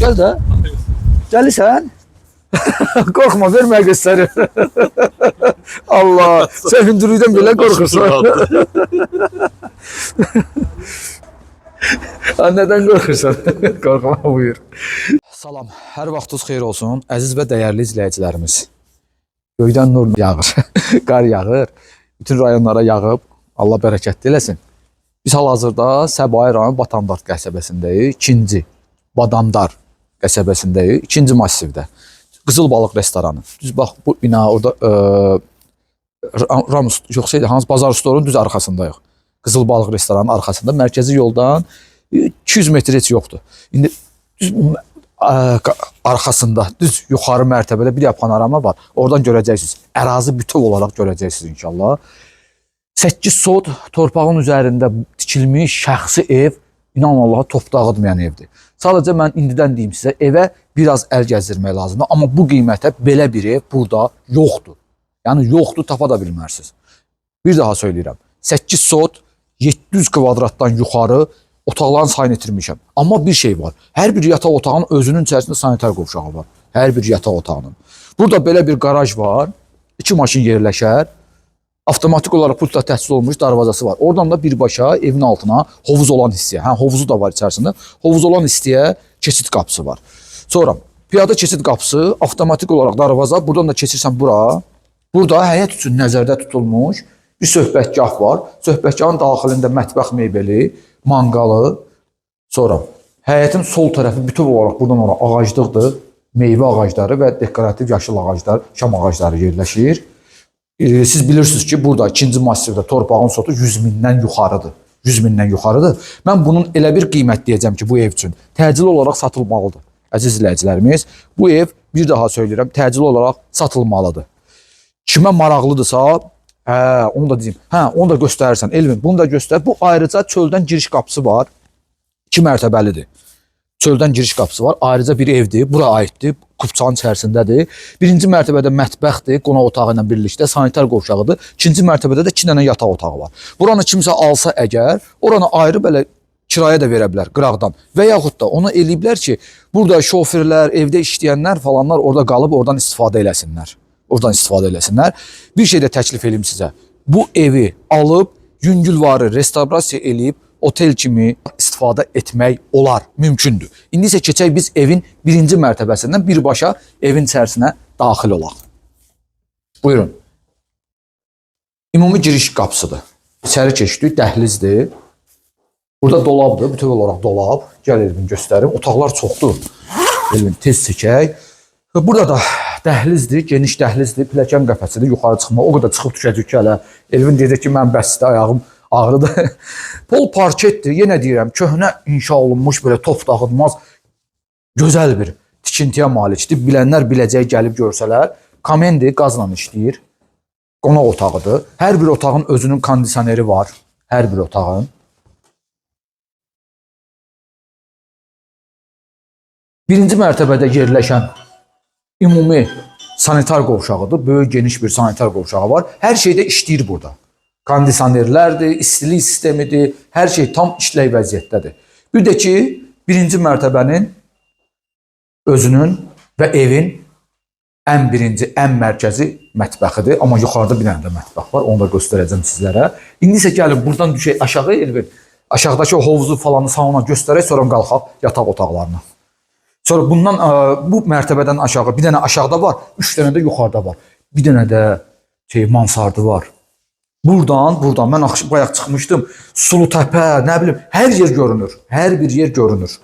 Gel də. Gəlirsən? Qorxma, vermə göstərir. Allah, sən hündürlükdən belə qorxursan. Nədən qorxursan? Qorxma, buyur. Salam, hər vaxtınız xeyir olsun, əziz və dəyərli izləyicilərimiz. Göydən nur yağır, qar yağır, bütün rayonlara yağıb, Allah bərəkətli eləsin. Biz hal-hazırda Səbail rayon Badamdar qəsəbəsindəyik, 2-ci Badamdar qəsəbəsindəyik, 2-ci massivdə. Qızıl Balıq restoranı. Düz bax, bu bina orada Ramus, yoxsa Hans Bazar Storun düz arxasındayıq. Qızıl Balıq restoranının arxasında, mərkəzi yoldan 200 metr heç yoxdur. İndi düz arxasında, düz yuxarı mərtəbədə bir panorama var. Oradan görəcəksiniz. Ərazi bütöv olaraq görəcəksiniz inşallah. 8 sot torpağın üzərində tikilmiş şəxsi ev, inan Allaha top dağıtmayan evdir. Sadəcə mən indidən deyim sizə, evə biraz əl gəzdirmək lazımdır. Amma bu qiymətə belə bir ev burada yoxdur. Yəni yoxdur, tapa da bilmərsiniz. Bir daha söyləyirəm. 8 sot, 700 kvadratdan yuxarı otaqların sayını itirmişəm. Amma bir şey var. Hər bir yataq otağının özünün içərisində sanitar qovşağı var. Hər bir yataq otağının. Burada belə bir qaraj var. 2 maşın yerləşər. Avtomatik olaraq pultla təchiz olmuş darvazası var. Oradan da birbaşa evin altına hovuz olan hissəyə, hovuzu da var içərisində. Hovuz olan hissəyə keçid qapısı var. Sonra piyada keçid qapısı, avtomatik olaraq darvaza, buradan da keçirsən bura. Burada həyət üçün nəzərdə tutulmuş bir söhbətgah var. Söhbətgahın daxilində mətbəx mebeli, manqalı. Sonra həyətin sol tərəfi bütöv olaraq buradan ora ağaclıqdır. Meyvə ağacları və dekorativ yaşıl ağaclar, şam ağacları yerləşir. Siz bilirsiniz ki, burada 2-ci massivdə torpağın sotu 100 mindən yuxarıdır. 100 mindən yuxarıdır. Mən bunun elə bir qiymət deyəcəm ki, bu ev üçün təcili olaraq satılmalıdır. Əziz izləyicilərimiz, bu ev, bir daha söyləyirəm, təcili olaraq satılmalıdır. Kimə maraqlıdırsa, onu da deyim, onu da göstərirsən, Elvin, bunu da göstər. Bu ayrıca çöldən giriş qapısı var, 2 mərtəbəlidir. Çöldən giriş qapısı var, ayrıca bir evdir, bura aiddir, kupçanın içərisindədir. 1-ci mərtəbədə mətbəxdir, qonaq otağı ilə birlikdə, sanitar qovşağıdır. 2-ci mərtəbədə də 2 dənə yataq otağı var. Buranı kimsə alsa əgər, oranı ayrı belə kiraya da verə bilər qıraqdan. Və yaxud da onu eləyiblər ki, burada şoferlər, evdə işləyənlər falanlar orada qalıb oradan istifadə eləsinlər. Oradan istifadə eləsinlər. Bir şey də təklif edeyim sizə. Bu evi alıb, yüngülvarı restavrasiya eləyib, otel kimi istifadə etmək olar, mümkündür. İndi isə keçək biz evin 1-ci mərtəbəsindən birbaşa evin içərisinə daxil olaq. Buyurun. Ümumi giriş qapısıdır. İçəri keçdik, dəhlizdir. Burada dolabdır, bütöv olaraq dolab. Gəl Elvin göstərim. Otaqlar çoxdur. Elvin tez çəkək. Burada da dəhlizdir, geniş dəhlizdir, pilləkən qəfəsidir, yuxarı çıxma. O qədər çıxıb düşəcək ki, hələ. Elvin deyəcək ki, mən bəsdir, ayağım ağrıdır. Pol parketdir, yenə deyirəm, köhnə inşa olunmuş, belə top dağıtmaz, gözəl bir tikintiyə malikdir. Bilənlər biləcək, gəlib görsələr. Kamendir, qazla işləyir. Qonaq otağıdır. Hər bir otağın özünün kondisioneri var. Hər bir otağın. Birinci mərtəbədə yerləşən ümumi sanitar qovşağıdır. Böyük, geniş bir sanitar qovşağı var. Hər şeydə işləyir burada. Kondisionerlərdir, istilik sistemidir, hər şey tam işlək vəziyyətdədir. Bir də ki, 1-ci mərtəbənin özünün və evin ən birinci, ən mərkəzi mətbəxidir. Amma yuxarıda bir dənə də mətbəx var, onu da göstərəcəm sizlərə. İndi isə gəlin, buradan düşək aşağı Elvin. Aşağıdakı hovuzu falanı salona göstərək, sonra qalxaq yataq otaqlarına. Sonra bundan, bu mərtəbədən aşağı, bir dənə aşağıda var, 3 dənə də yuxarıda var. Bir dənə də mansardı var. Buradan, mən bayaq çıxmışdım, sulu təpə, nə bilim, hər yer görünür. Hər bir yer görünür.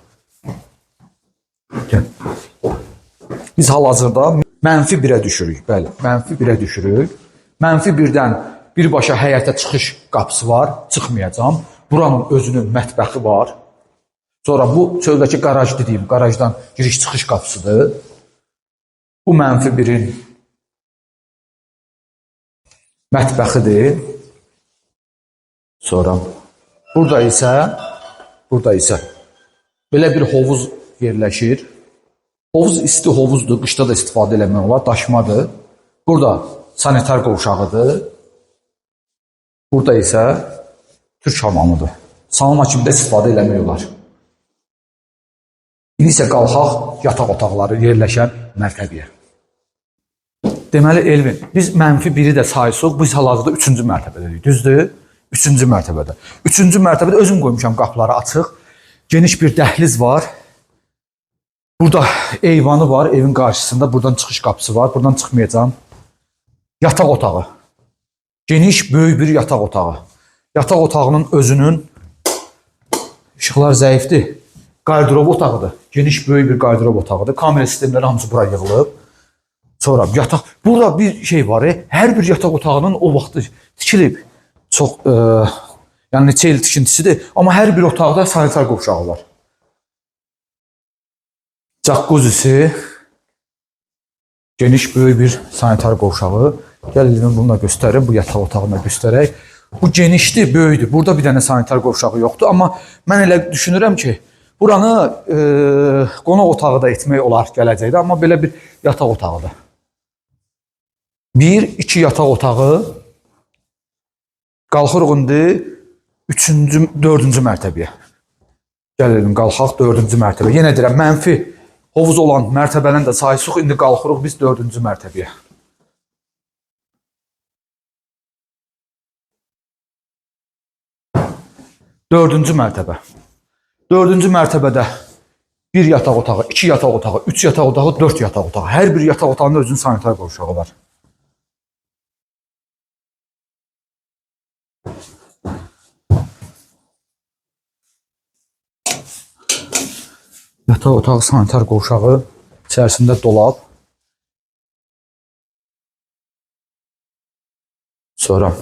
Gəl. Biz hal-hazırda -1-ə düşürük. Bəli, -1-ə düşürük. -1-dən birbaşa həyətə çıxış qapısı var, çıxmayacam. Buranın özünün mətbəxi var. Sonra bu çöldəki qaraj dediyim, qarajdan giriş-çıxış qapısıdır. Bu -1-in mətbəxidir. Sonra burada isə belə bir hovuz yerləşir. Hovuz isti hovuzdur, qışda da istifadə eləmək olar, daşmadır. Burada sanitar qovşağıdır. Burada isə türk hamamıdır. Sauna kimi də istifadə eləmək olar. İndi isə qalxaq yataq otaqları yerləşən mərtəbəyə. Deməli Elvin, biz -1-i də saysaq, biz hal-hazırda 3-cü mərtəbədəyik, düzdür? 3-cü mərtəbədə. 3-cü mərtəbədə özüm qoymuşam qapıları açıq. Geniş bir dəhliz var. Burada eyvanı var, evin qarşısında. Buradan çıxış qapısı var. Buradan çıxmayacağım. Yataq otağı. Geniş, böyük bir yataq otağı. Yataq otağının özünün işıqlar zəifdir. Qardırob otağıdır. Geniş, böyük bir qardırob otağıdır. Kamera sistemləri hamısı bura yığılıb. Sonra yataq. Burada bir şey var. Hər bir yataq otağının o vaxtı tikilib. Çox, yəni neçə il tikintisidir. Amma hər bir otaqda sanitar qovşağı var. Jaccuzisi. Geniş, böyük bir sanitar qovşağı. Gəlin bunu da göstərim. Bu yataq otağını da göstərək. Bu genişdir, böyükdür. Burada bir dənə sanitar qovşağı yoxdur. Amma mən elə düşünürəm ki, buranı qonaq otağı da etmək olar gələcəkdə. Amma belə bir yataq otağıdır. 1-2 yataq otağı. Qalxırıq indi 4-cü mərtəbəyə. Gəlin qalxaq 4-cü mərtəbə. Yenə deyirəm, mənfi hovuz olan mərtəbənin də sayısıq. İndi qalxırıq biz 4-cü mərtəbəyə. Dördüncü mərtəbə. 4-cü mərtəbədə 1 yataq otağı, 2 yataq otağı, 3 yataq otağı, 4 yataq otağı. Hər bir yataq otağında özünün sanitar qovşağı var. Yataq otağı, sanitar qovşağı, içərisində dolab. Sonra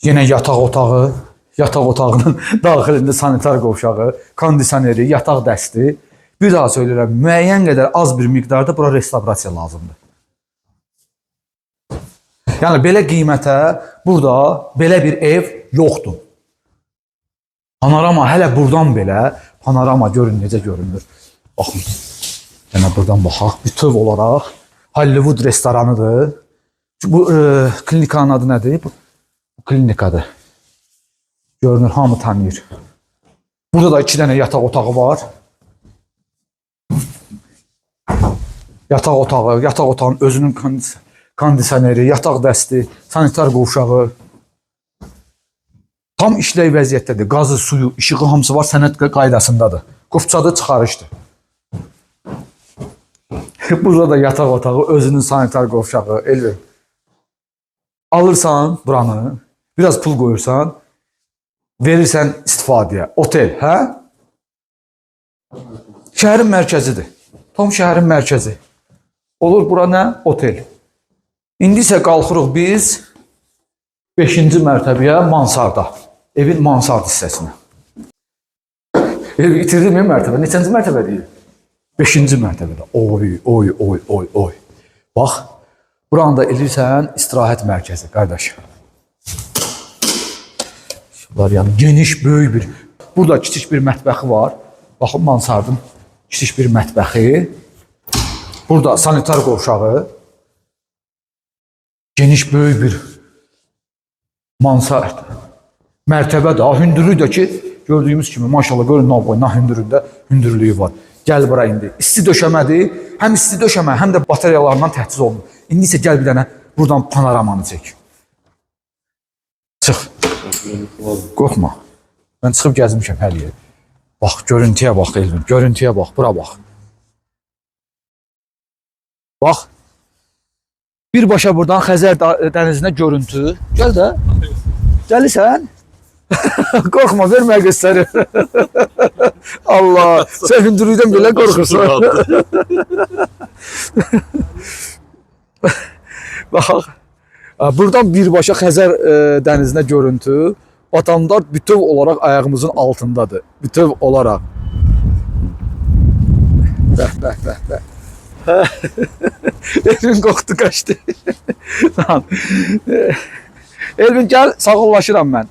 yenə yataq otağı, yataq otağının daxilində sanitar qovşağı, kondisioneri, yataq dəsti. Bir daha söyləyirəm, müəyyən qədər az bir miqdarda bura restavrasiya lazımdır. Yəni belə qiymətə burada belə bir ev yoxdur. Panorama hələ buradan belə, panorama görün necə görünür. Baxın, yəni buradan baxaq. Bütöv olaraq Hollywood restoranıdır. Bu klinikanın adı nədir? Bu klinikadır. Görünür, hamı tanıyır. Burada da 2 dənə yataq otağı var. Yataq otağı, yataq otağının özünün kondisioneri, yataq dəsti, sanitar qovşağı. Tam işləy vəziyyətdədir. Qazı, suyu, işığı hamısı var, sənəd qaydasındadır. Qufçadır, çıxarışdır. Burada da yataq otağı, özünün sanitar qovşağı, Elvin. Alırsan buranı, biraz pul qoyursan, verirsən istifadəyə. Otel, hə? Şəhərin mərkəzidir. Tam şəhərin mərkəzi. Olur bura nə? Otel. İndi isə qalxırıq biz 5-ci mərtəbəyə mansarda. Evin mansard hissəsinə. İtirdim mi mərtəbə? Neçənci mərtəbə deyil? 5-ci mərtəbədə. Oy, oy, oy, oy, oy. Bax, buranı da elirsən istirahət mərkəzi, qardaş. Yəni geniş, böyük bir. Burada kiçik bir mətbəxi var. Baxın, mansardın kiçik bir mətbəxi. Burada sanitar qovşağı. Geniş, böyük bir mansard. Mərtəbə də, hündürlüyü də ki, gördüyümüz kimi, maşallah, görün, nə hündürlüyündə hündürlüyü var. Gəl bura indi. İsti döşəmədir. Həm isti döşəmə, həm də batareyalarından təhciz olunur. İndi isə gəl bir dənə buradan panoramanı çək. Çıx. Qorxma. Mən çıxıb gəzmişəm hər yeri. Bax, görüntüyə bax Elvin, görüntüyə bax, bura bax. Bax. Birbaşa buradan Xəzər dənizinə görüntü. Gəl də. Gəlirsən? Qorxma, vermə göstərir. Allah, sən hündürlükdən belə qorxursan. Bax. Buradan birbaşa Xəzər dənizinə görüntü. Vatandaş bütöv olaraq ayağımızın altındadır. Bütöv olaraq. Bəh. Elvin qorxdu, qaçdı. Elvin gəl, sağollaşıram mən.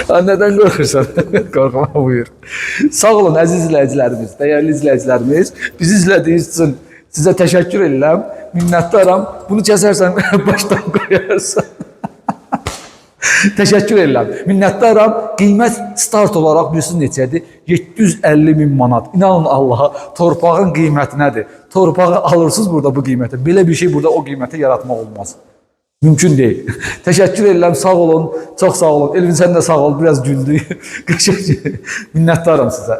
Nədən qorxursan? Qorxma, buyur. Sağ olun əziz izləyicilərimiz, dəyərli izləyicilərimiz. Bizi izlədiyiniz üçün sizə təşəkkür edirəm, minnətdaram. Bunu kəsərsən, başdan qoyarsan. Təşəkkür edirəm. Minnətdaram. Qiymət start olaraq bilirsiniz neçədir? 750.000 manat. İnanın Allaha, torpağın qiyməti nədir? Torpağı alırsınız burada bu qiymətə. Belə bir şey burada o qiymətə yaratmaq olmaz. Mümkün deyil. Təşəkkür edirəm. Sağ olun. Çox sağ olun. Elvin sən də sağ ol. Biraz güldük. Minnətdaram sizə.